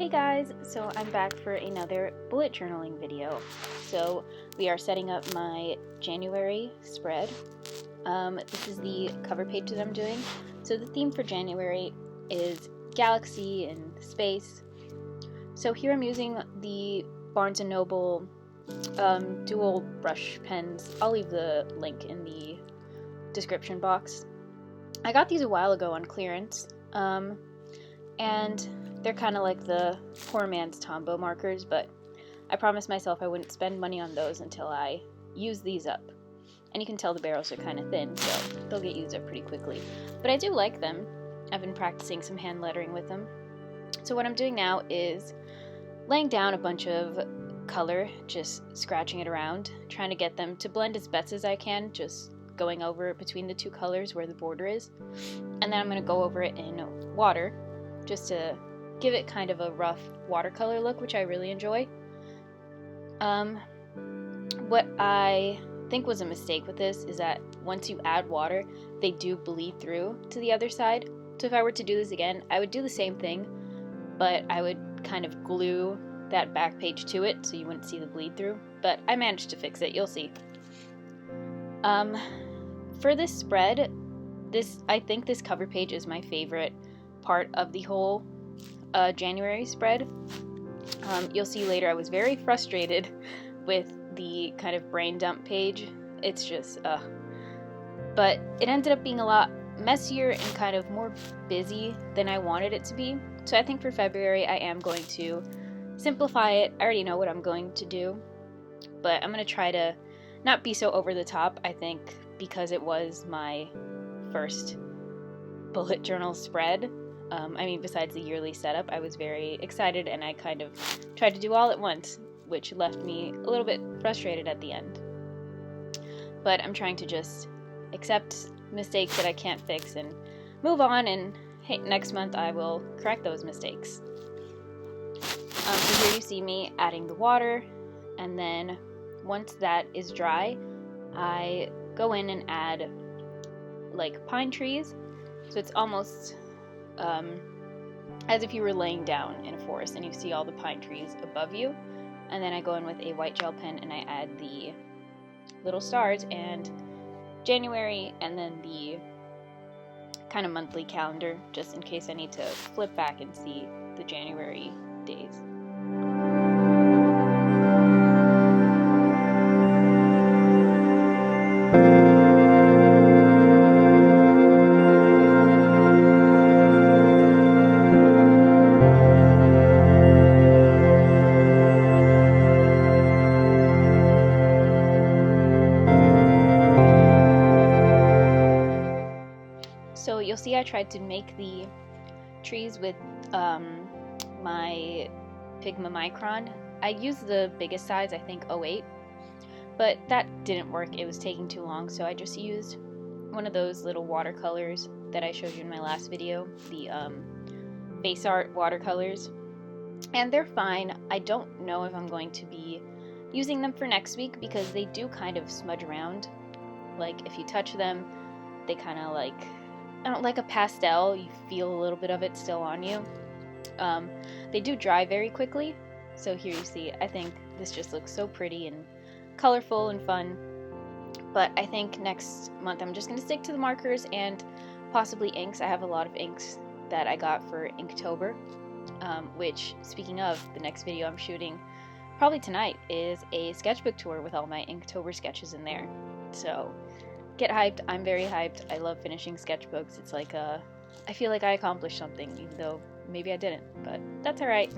Hey guys, so I'm back for another bullet journaling video. So we are setting up my January spread. This is the cover page that I'm doing. So the theme for January is galaxy and space. So here I'm using the Barnes & Noble dual brush pens. I'll leave the link in the description box. I got these a while ago on clearance, and they're kind of like the poor man's Tombow markers, but I promised myself I wouldn't spend money on those until I use these up. And you can tell the barrels are kind of thin, so they'll get used up pretty quickly. But I do like them. I've been practicing some hand lettering with them. So what I'm doing now is laying down a bunch of color, just scratching it around, trying to get them to blend as best as I can, just going over between the two colors where the border is. And then I'm going to go over it in water, just to give it kind of a rough watercolor look, which I really enjoy. What I think was a mistake with this is that once you add water, they do bleed through to the other side. So if I were to do this again, I would do the same thing, but I would kind of glue that back page to it so you wouldn't see the bleed through. But I managed to fix it, you'll see. For this spread, I think this cover page is my favorite part of the whole January spread. You'll see later I was very frustrated with the kind of brain dump page. It's just, but it ended up being a lot messier and kind of more busy than I wanted it to be. So I think for February I am going to simplify it. I already know what I'm going to do, but I'm going to try to not be so over the top. I think because it was my first bullet journal spread, besides the yearly setup, I was very excited and I kind of tried to do all at once, which left me a little bit frustrated at the end. But I'm trying to just accept mistakes that I can't fix and move on, and hey, next month I will correct those mistakes. So here you see me adding the water, and then once that is dry, I go in and add like pine trees. So it's almost as if you were laying down in a forest and you see all the pine trees above you. And then I go in with a white gel pen and I add the little stars and January, and then the kind of monthly calendar, just in case I need to flip back and see the January days. So you'll see I tried to make the trees with my Pigma Micron. I used the biggest size, I think 08, but that didn't work. It was taking too long, so I just used one of those little watercolors that I showed you in my last video, the Face Art watercolors, and they're fine. I don't know if I'm going to be using them for next week because they do kind of smudge around. Like if you touch them, they kind of like a pastel, you feel a little bit of it still on you. They do dry very quickly, so here you see, I think this just looks so pretty and colorful and fun. But I think next month I'm just going to stick to the markers and possibly inks. I have a lot of inks that I got for Inktober, which, speaking of, the next video I'm shooting probably tonight is a sketchbook tour with all my Inktober sketches in there. So get hyped. I'm very hyped. I love finishing sketchbooks. It's like I feel like I accomplished something, even though maybe I didn't, but that's alright.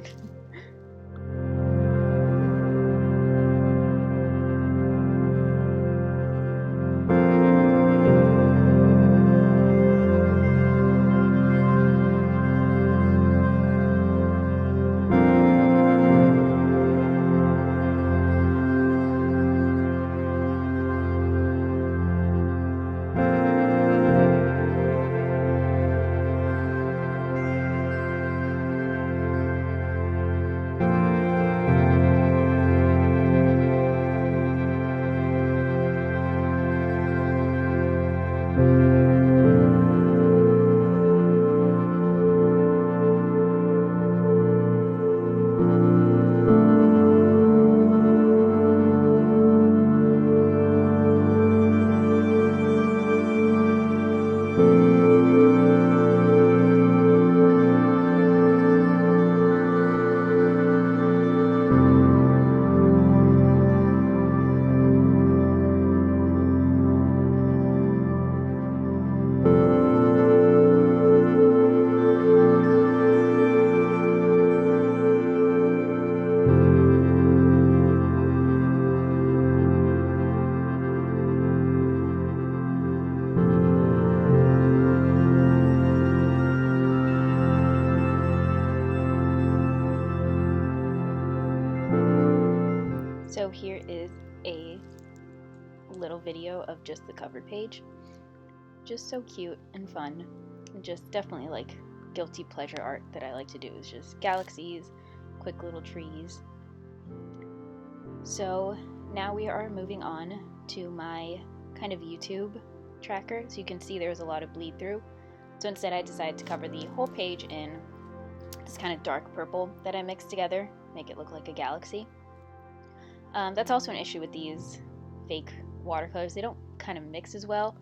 So here is a little video of just the cover page. Just so cute and fun, and just definitely like guilty pleasure art that I like to do is just galaxies, quick little trees. So now we are moving on to my kind of YouTube tracker. So you can see there's a lot of bleed through. So instead I decided to cover the whole page in this kind of dark purple that I mixed together, make it look like a galaxy. That's also an issue with these fake watercolors. They don't kind of mix as well,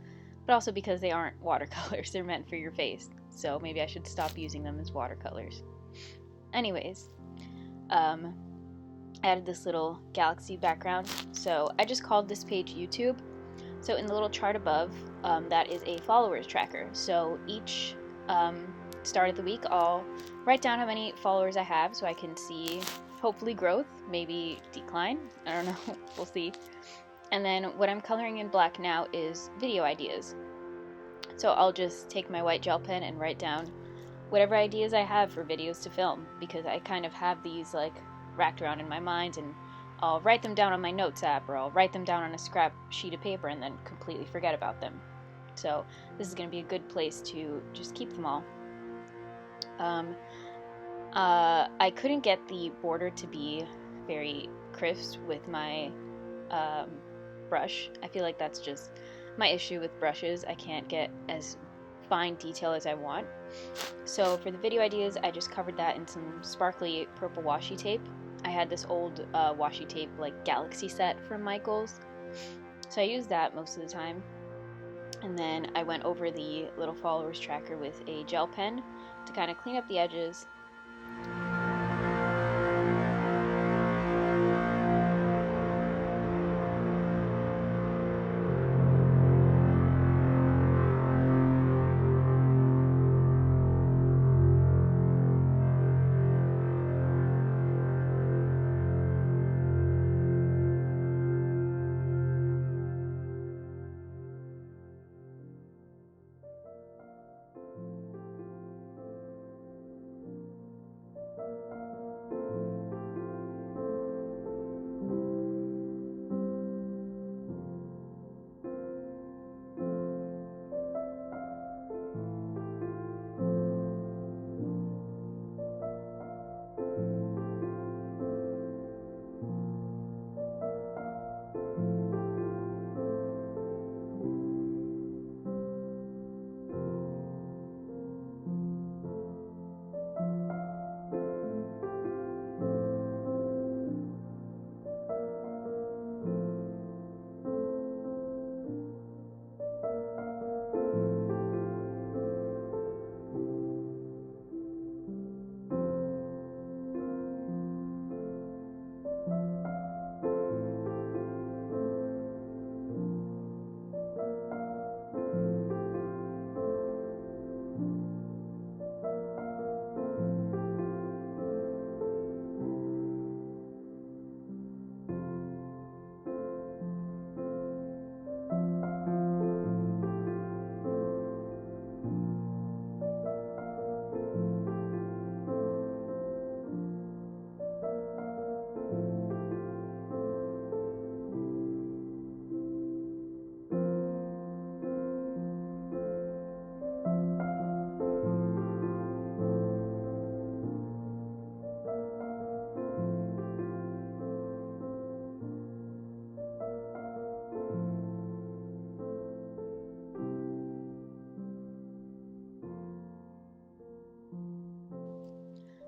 but also because they aren't watercolors, they're meant for your face. So maybe I should stop using them as watercolors. Anyways, added this little galaxy background. So I just called this page YouTube. So in the little chart above, that is a followers tracker. So each start of the week, I'll write down how many followers I have so I can see hopefully growth, maybe decline. I don't know, we'll see. And then what I'm coloring in black now is video ideas. So I'll just take my white gel pen and write down whatever ideas I have for videos to film, because I kind of have these like racked around in my mind, and I'll write them down on my notes app, or I'll write them down on a scrap sheet of paper and then completely forget about them. So this is going to be a good place to just keep them all. I couldn't get the border to be very crisp with my brush. I feel like that's just my issue with brushes. I can't get as fine detail as I want. So for the video ideas, I just covered that in some sparkly purple washi tape. I had this old washi tape like galaxy set from Michaels, so I used that most of the time. And then I went over the little followers tracker with a gel pen to kind of clean up the edges.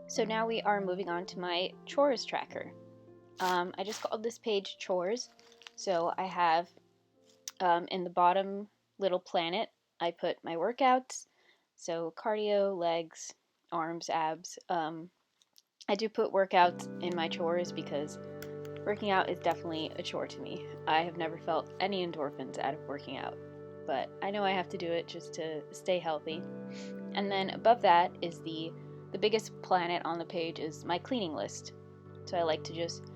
So now we are moving on to my chores tracker. I just called this page chores. So I have in the bottom little planet, I put my workouts. So cardio, legs, arms, abs. I do put workouts in my chores because working out is definitely a chore to me. I have never felt any endorphins out of working out, but I know I have to do it just to stay healthy. And then above that is the biggest planet on the page is my cleaning list. So I like to just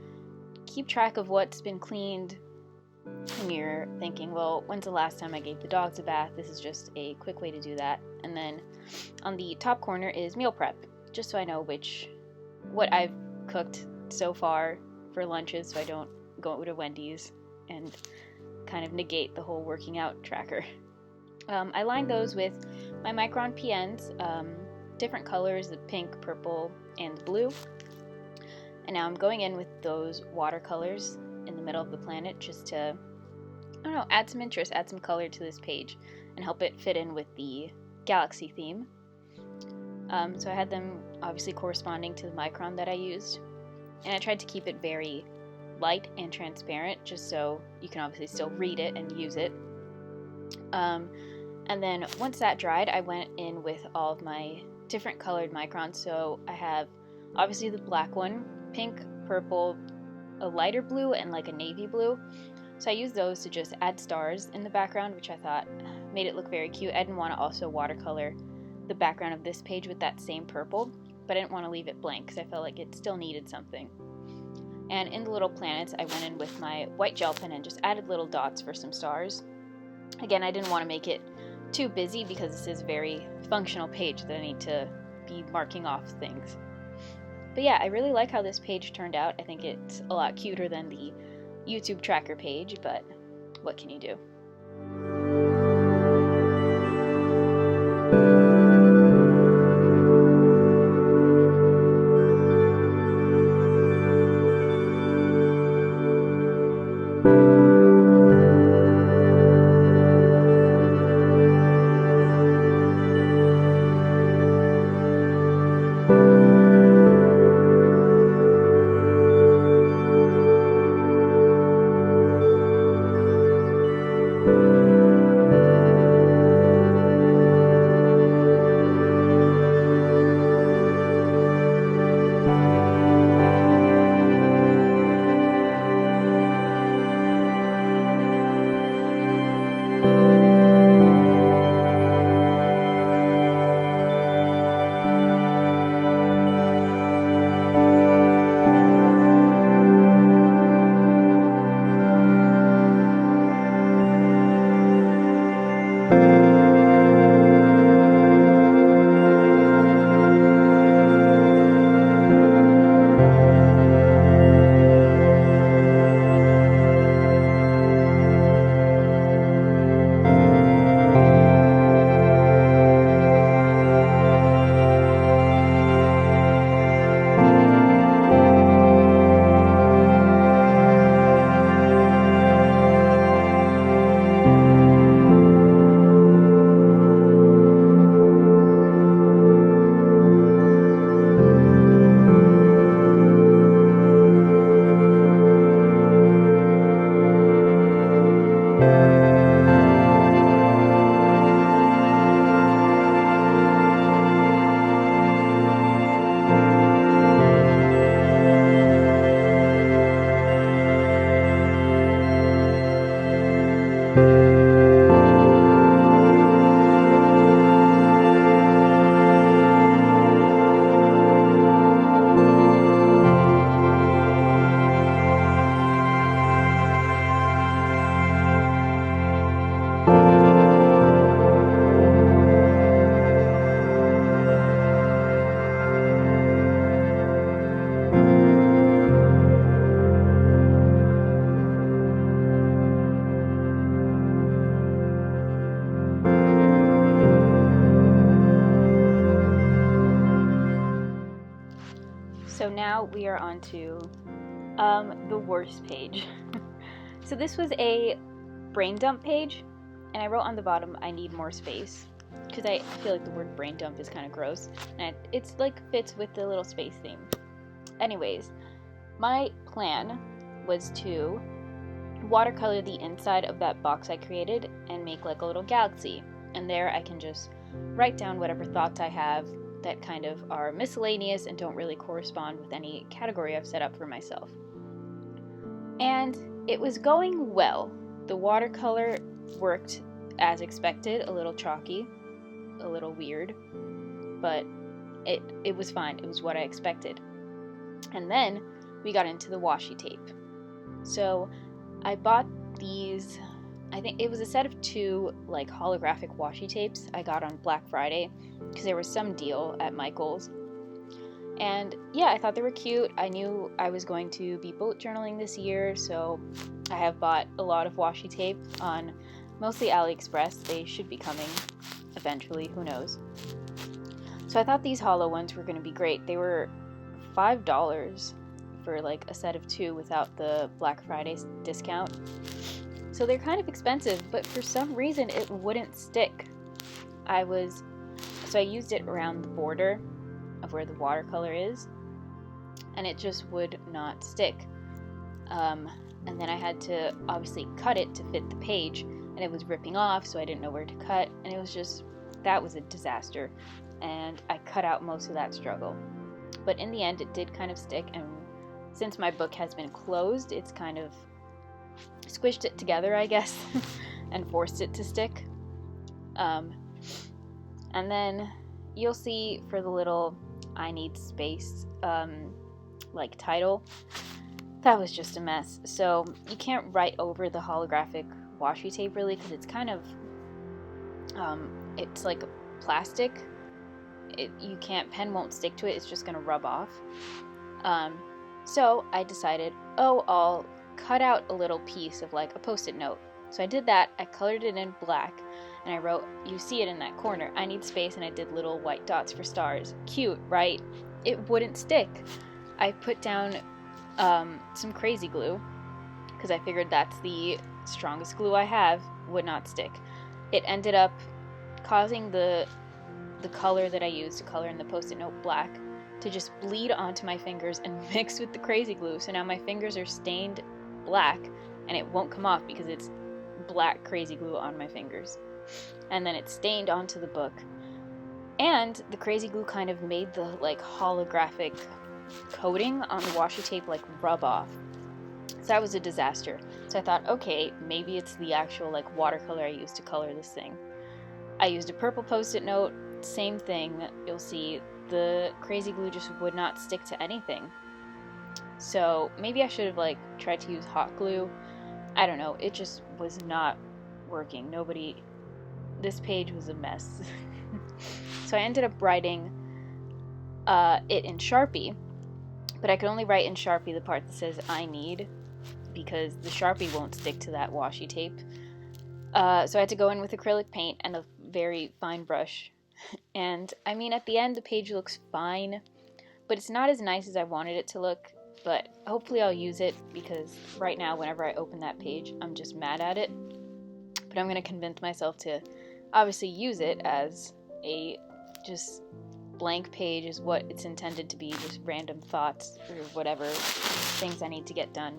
keep track of what's been cleaned. And you're thinking, well, when's the last time I gave the dogs a bath? This is just a quick way to do that. And then on the top corner is meal prep, just so I know what I've cooked so far for lunches, so I don't go to Wendy's and kind of negate the whole working out tracker. I lined those with my Micron PNs, different colors, the pink, purple, and the blue. And now I'm going in with those watercolors in the middle of the planet just to, I don't know, add some interest, add some color to this page and help it fit in with the galaxy theme. So I had them obviously corresponding to the Micron that I used. And I tried to keep it very light and transparent just so you can obviously still read it and use it. And then once that dried, I went in with all of my different colored Microns. So I have obviously the black one, pink, purple, a lighter blue, and like a navy blue. So I used those to just add stars in the background, which I thought made it look very cute. I didn't want to also watercolor the background of this page with that same purple, but I didn't want to leave it blank because I felt like it still needed something. And in the little planets, I went in with my white gel pen and just added little dots for some stars. Again, I didn't want to make it too busy because this is a very functional page that I need to be marking off things. But yeah, I really like how this page turned out. I think it's a lot cuter than the YouTube tracker page, but what can you do? So now we are on to the worst page. So this was a brain dump page, and I wrote on the bottom, I need more space, because I feel like the word brain dump is kind of gross, and it's like fits with the little space theme. Anyways, my plan was to watercolor the inside of that box I created and make like a little galaxy, and there I can just write down whatever thoughts I have that kind of are miscellaneous and don't really correspond with any category I've set up for myself. And it was going well. The watercolor worked as expected, a little chalky, a little weird, but it was fine. It was what I expected. And then we got into the washi tape. So I bought these, I think it was a set of 2 like holographic washi tapes I got on Black Friday because there was some deal at Michael's. And yeah, I thought they were cute. I knew I was going to be bullet journaling this year, so I have bought a lot of washi tape on mostly AliExpress. They should be coming eventually, who knows. So I thought these hollow ones were going to be great. They were $5 for like a set of 2 without the Black Friday discount. So they're kind of expensive, but for some reason it wouldn't stick. So I used it around the border of where the watercolor is, and it just would not stick. And then I had to obviously cut it to fit the page, and it was ripping off, so I didn't know where to cut, and that was a disaster, and I cut out most of that struggle. But in the end, it did kind of stick, and since my book has been closed, it's kind of squished it together, I guess, and forced it to stick. And then you'll see for the little I need space like title, that was just a mess. So you can't write over the holographic washi tape really, because it's kind of it's like plastic. Pen won't stick to it, it's just gonna rub off. So I decided, I'll cut out a little piece of like a post-it note. So I did that, I colored it in black, and I wrote, you see it in that corner, I need space, and I did little white dots for stars. Cute, right? It wouldn't stick. I put down some crazy glue, because I figured that's the strongest glue I have, would not stick. It ended up causing the color that I used to color in the post-it note black to just bleed onto my fingers and mix with the crazy glue. So now my fingers are stained black, and it won't come off because it's black crazy glue on my fingers. And then it stained onto the book. And the crazy glue kind of made the like holographic coating on the washi tape like rub off. So that was a disaster. So I thought, okay, maybe it's the actual like watercolor I used to color this thing. I used a purple post-it note, same thing. You'll see the crazy glue just would not stick to anything. So maybe I should have like tried to use hot glue. I don't know, it just was not working. This page was a mess. So I ended up writing it in Sharpie, but I could only write in Sharpie the part that says I need, because the Sharpie won't stick to that washi tape. So I had to go in with acrylic paint and a very fine brush. And I mean, at the end the page looks fine, but it's not as nice as I wanted it to look. But hopefully I'll use it, because right now whenever I open that page I'm just mad at it. But I'm going to convince myself to obviously use it as a just blank page is what it's intended to be, just random thoughts or whatever things I need to get done.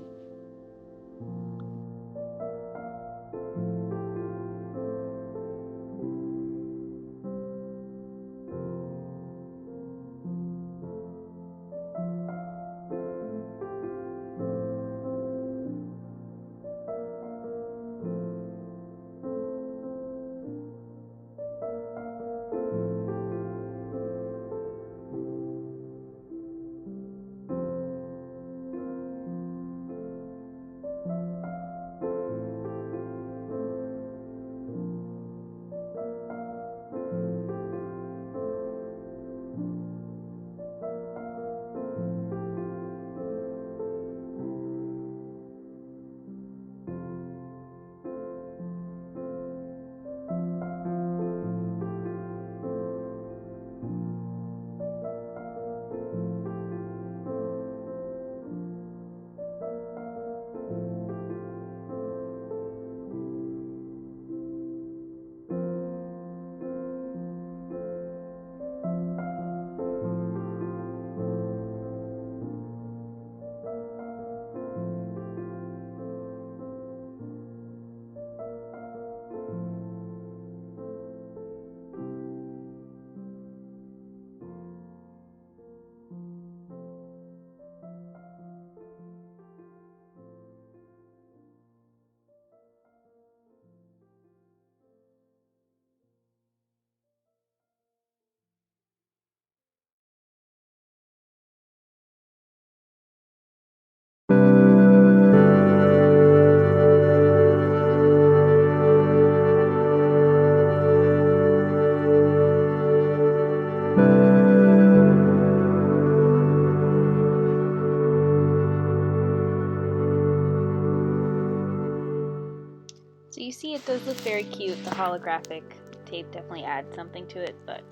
you see it does look very cute. The holographic tape definitely adds something to it, but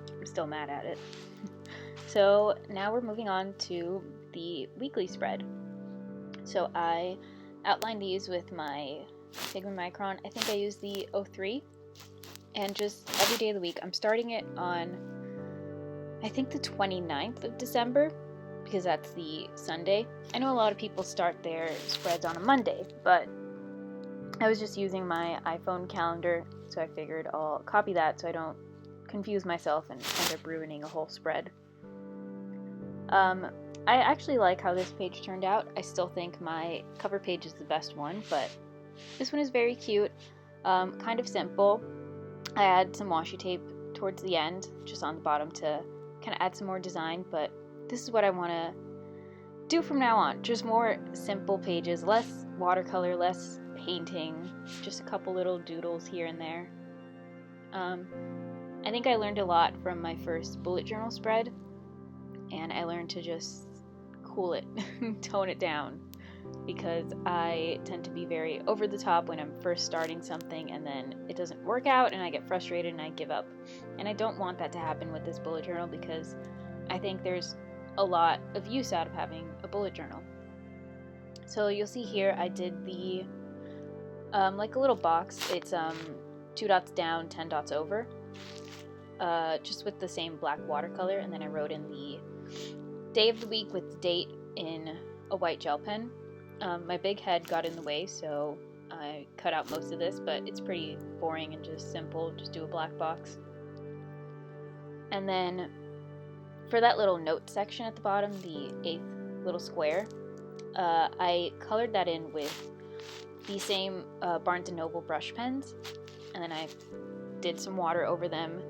I'm still mad at it. So now we're moving on to the weekly spread. So I outlined these with my Sigma Micron. I think I used the 03, and just every day of the week. I'm starting it on, I think, the 29th of December, because that's the Sunday. I know a lot of people start their spreads on a Monday, but I was just using my iPhone calendar, so I figured I'll copy that so I don't confuse myself and end up ruining a whole spread. I actually like how this page turned out. I still think my cover page is the best one, but this one is very cute, kind of simple. I add some washi tape towards the end, just on the bottom, to kind of add some more design, but this is what I want to do from now on. Just more simple pages, less watercolor, less painting, just a couple little doodles here and there. I think I learned a lot from my first bullet journal spread, and I learned to just cool it, tone it down, because I tend to be very over the top when I'm first starting something, and then it doesn't work out and I get frustrated and I give up. And I don't want that to happen with this bullet journal, because I think there's a lot of use out of having a bullet journal. So you'll see here I did the like a little box. It's 2 dots down, 10 dots over, just with the same black watercolor, and then I wrote in the day of the week with the date in a white gel pen. My big head got in the way, so I cut out most of this, but it's pretty boring and just simple. Just do a black box. And then for that little note section at the bottom, the 8th little square, I colored that in with the same Barnes & Noble brush pens, and then I did some water over them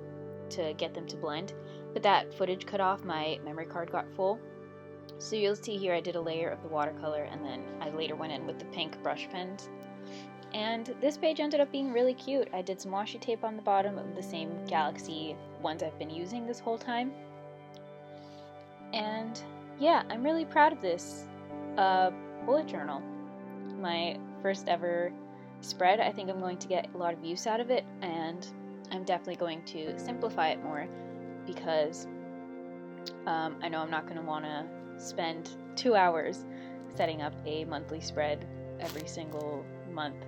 to get them to blend. But that footage cut off, my memory card got full. So you'll see here I did a layer of the watercolor, and then I later went in with the pink brush pens. And this page ended up being really cute. I did some washi tape on the bottom of the same Galaxy ones I've been using this whole time. And yeah, I'm really proud of this bullet journal. My first ever spread. I think I'm going to get a lot of use out of it, and I'm definitely going to simplify it more, because I know I'm not going to want to spend 2 hours setting up a monthly spread every single month.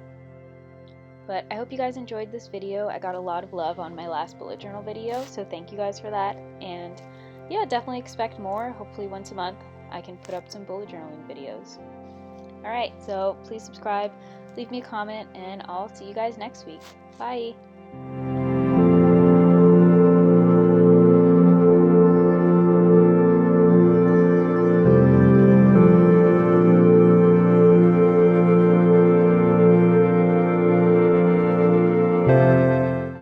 But I hope you guys enjoyed this video. I got a lot of love on my last bullet journal video, so thank you guys for that. And yeah, definitely expect more. Hopefully once a month I can put up some bullet journaling videos. Alright, so please subscribe, leave me a comment, and I'll see you guys next week. Bye!